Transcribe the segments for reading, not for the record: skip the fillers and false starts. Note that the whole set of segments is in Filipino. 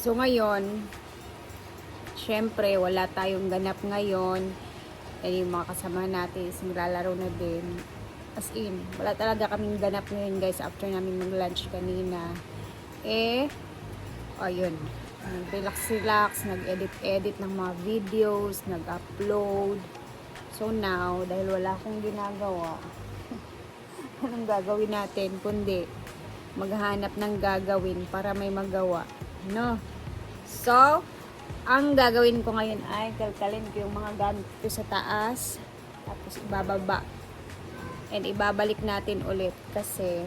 So ngayon, syempre wala tayong ganap ngayon. Yung mga kasama natin is naglalaro na din. As in, wala talaga kaming ganap ngayon guys after namin mag-lunch kanina. Ayun. Relax, nag-edit ng mga videos, nag-upload. So now, dahil wala akong ginagawa, anong gagawin natin kundi maghanap ng gagawin para may magawa, no? So, ang gagawin ko ngayon ay kalkalin ko yung mga gamit ko sa taas, tapos ibababa and ibabalik natin ulit kasi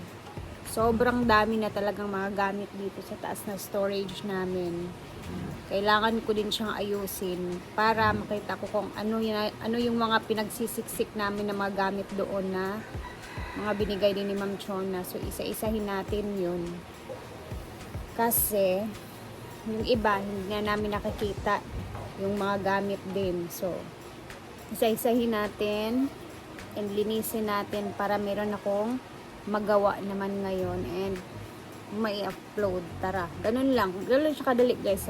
sobrang dami na talagang mga gamit dito sa taas na storage namin. Kailangan ko din siyang ayusin para makita ko kung ano yung mga pinagsisiksik namin na mga gamit doon na mga binigay din ni Ma'am Chona. So, isa-isahin natin yun. Kasi, yung iba, hindi na namin nakikita yung mga gamit din. So, isa-isahin natin and linisin natin para meron akong magawa naman ngayon and may upload. Tara, ganun lang. Ganun siya kadali guys.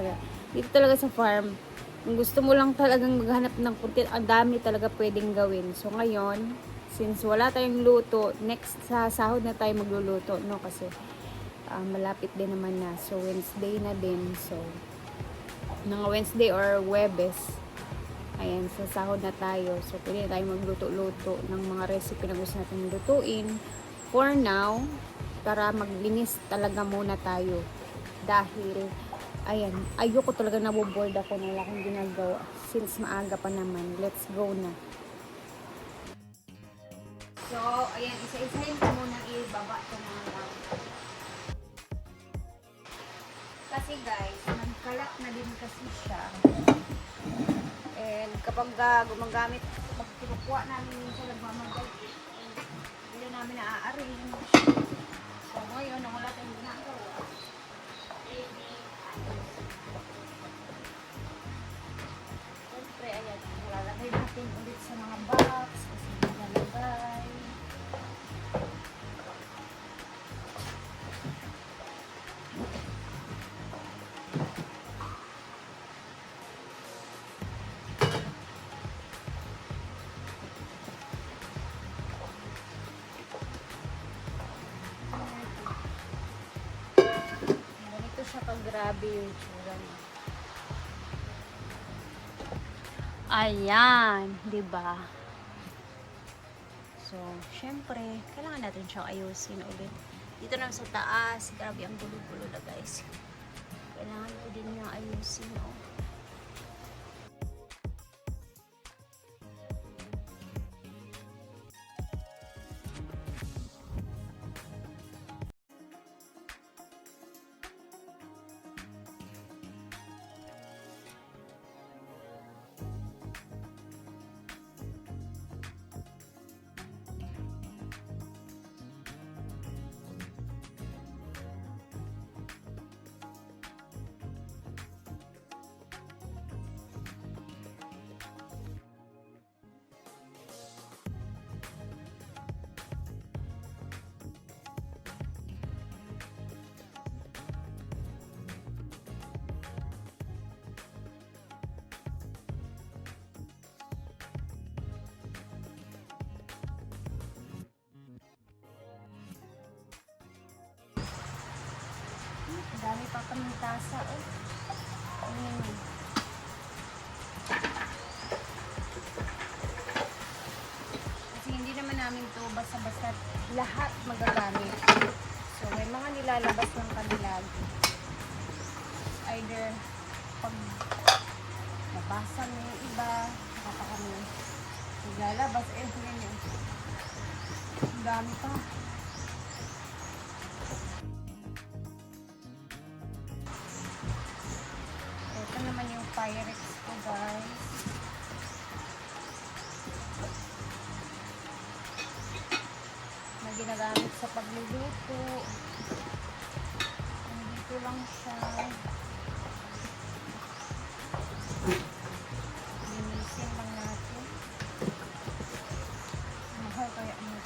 Dito talaga sa farm, kung gusto mo lang talagang maghanap ng content, ang dami talaga pwedeng gawin. So, ngayon, since wala tayong luto, next sa sahod na tayo magluluto, no? Kasi malapit din naman na. So, Wednesday na din. So, mga Wednesday or Webes, ayan, sa sahod na tayo. So, pwede tayo magluto-luto ng mga recipe na gusto natin lutuin. For now, tara maglinis talaga muna tayo. Dahil, ayan, ayoko talaga naboboard ako na wala akong ginagawa. Since maaga pa naman, let's go na. So, ayan, isa-isahin ko muna ibaba ito na lang. Kasi guys, nagkalat na din kasi siya. And kapag gumagamit, pag kinukuha namin minsan nagmamagal, hindi namin na-arrange. So, ngayon, wala tayong ginagawa. Siyempre, ayan, lalagay natin ulit sa mga box. Kasi lalagay. Ganito siya kagrabe yung tsura niya. Ayan, 'di ba? So, syempre, kailangan natin siyang ayusin ulit. Dito na sa taas, grabe ang gulo-gulo na guys. Kailangan ko din niyang ayusin, oh. Dami pa kaming tasa, oh. Kasi hindi naman namin to basta-basta lahat magagamit. So, may mga nilalabas lang kami lagi. Either pag nabasa mo yung iba, saka pa kami naglalabas. Tingnan nyo. Ang dami pa. Ito naman yung Pyrex ko guys. Na ginagamit sa pagluluto. Nandito lang siya. Linisin lang natin. Mahal kaya ano.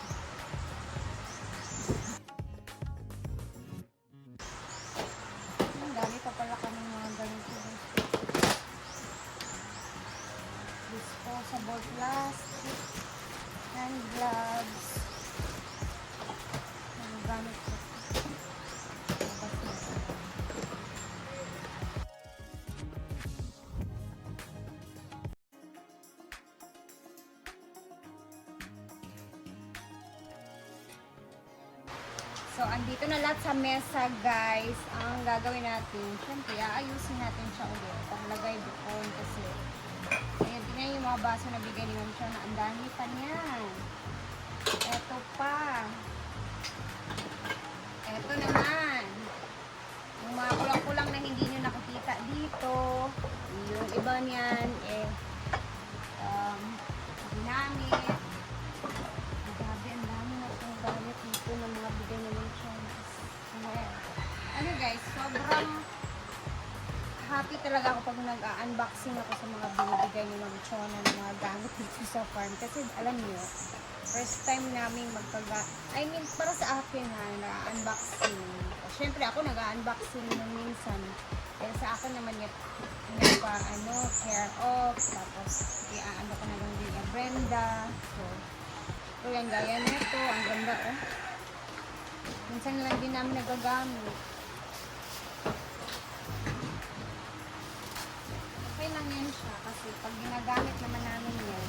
Ang dami pa pala kami mga for plastic hand gloves. Nagagamit ko. Labas na ito. So, andito na lahat sa mesa, guys. Ang gagawin natin, syempre, aayusin natin siya ulit. Paglagay doon kasi, ayan, tingnan yung mga baso na bigay ni Ma'am Chon na ang dami pa niyan. Eto pa. Eto naman. Yung mga kulang-kulang na hindi nyo nakikita dito. Yung iba niyan, ginamit. Grabe, ang dami na itong gamit dito ng mga bigay ni Ma'am Chon. Ano guys, sobrang happy talaga ako pag nag-unboxing ako sa mga binibigay ni Ma'am Chon ng mga gamit dito sa farm. Kasi alam niyo, first time namin para sa akin ha, nag-unboxing. Siyempre ako nag-unboxing ng minsan. Kaya sa akin naman yung care of. Tapos, ano ko na lang din yung Brenda. So, ito yung gaya nito. Ang ganda oh. Minsan lang din namin nagagamit. Okay lang yan siya. Kasi pag ginagamit naman namin yan,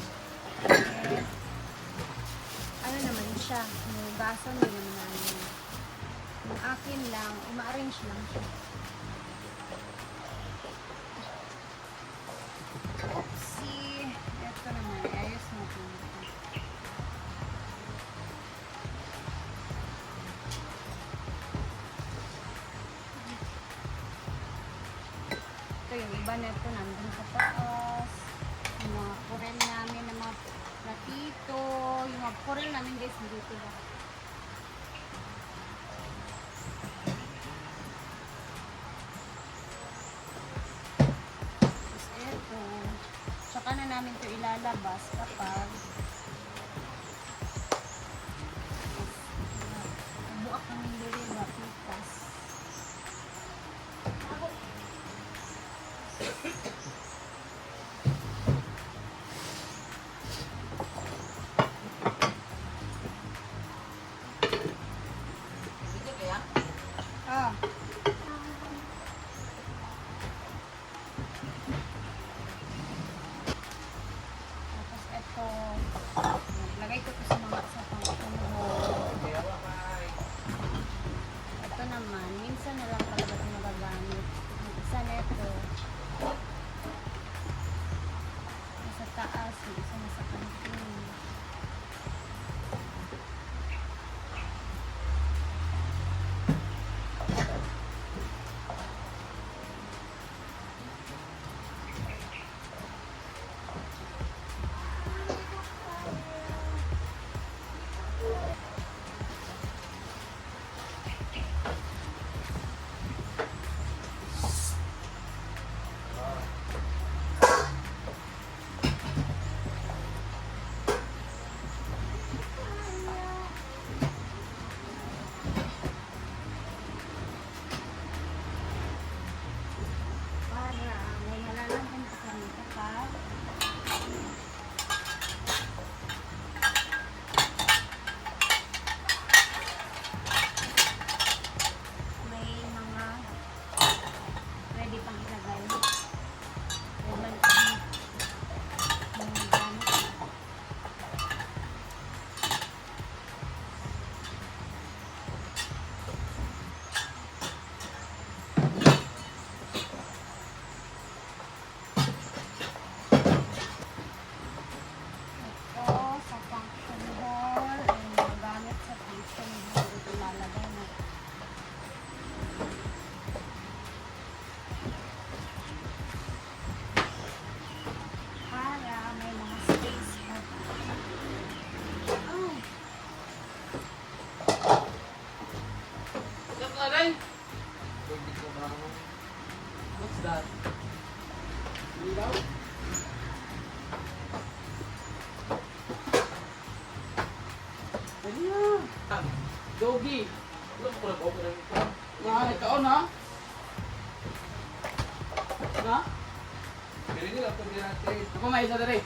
ano naman siya, nugasan din naman namin. Yung akin lang, ma-arrange lang siya. Oopsie! Ito naman, ayos mo ito. Ito yung iba na ito, nandun sa taas. Yung mga purel namin na mga platito. Yung mga purel namin guys, dito lang. Tapos ito. Tsaka na namin ito ilalabas kapag buak kami diri ba pitas. Ah. Tapos ito, lagay ko ito sa mga sa pang-tuhod. Ito naman, minsan na lang talaga ito magagamit. Yung isa nito, nasa taas, yung isa nasa kantin. What's that? Ilaw? Ano yan? Doggy. Alam ko na ba? Nagkaon ha? Na? Pili nila ito din natin. Ako may isa na rin.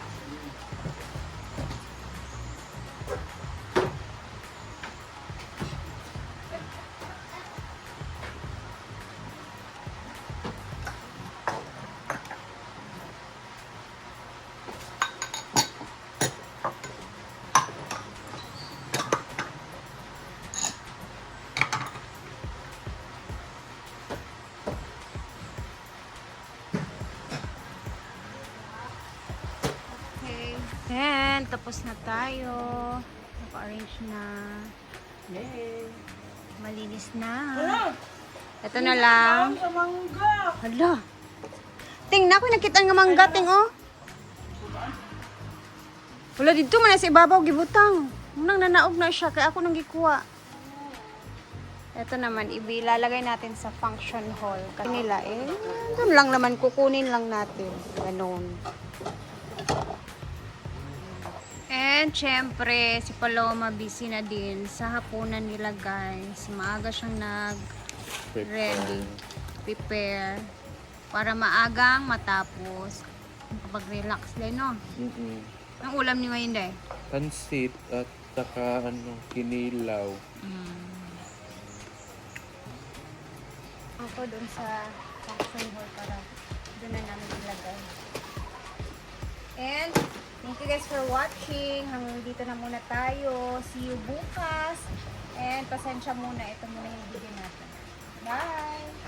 And tapos na tayo. Naka-arrange na. Yay! Malinis na. Wala! Ito na lang. Sa mangga! Hala. Ting, na ako nakita nga mangga, ting, oh. Wala dito man sa ibabaw, gibutang. Unang nanaog na siya, kaya ako nang gikuha. Ito naman, ilalagay natin sa function hall. Kasi nila, doon lang naman, kukunin lang natin. Ganon. And, syempre, si Paloma busy na din sa hapunan nila, guys. Maaga siyang nag-ready, prepare, para maagang matapos. Kapag-relax din, no? Ang ulam niyo ngayon, day? Pansit at saka kinilaw. Ako doon sa function hall para doon na namin ilagay. And, thank you guys for watching. Hanggang dito na muna tayo. See you bukas. And, pasensya muna. Ito muna yung video natin. Bye!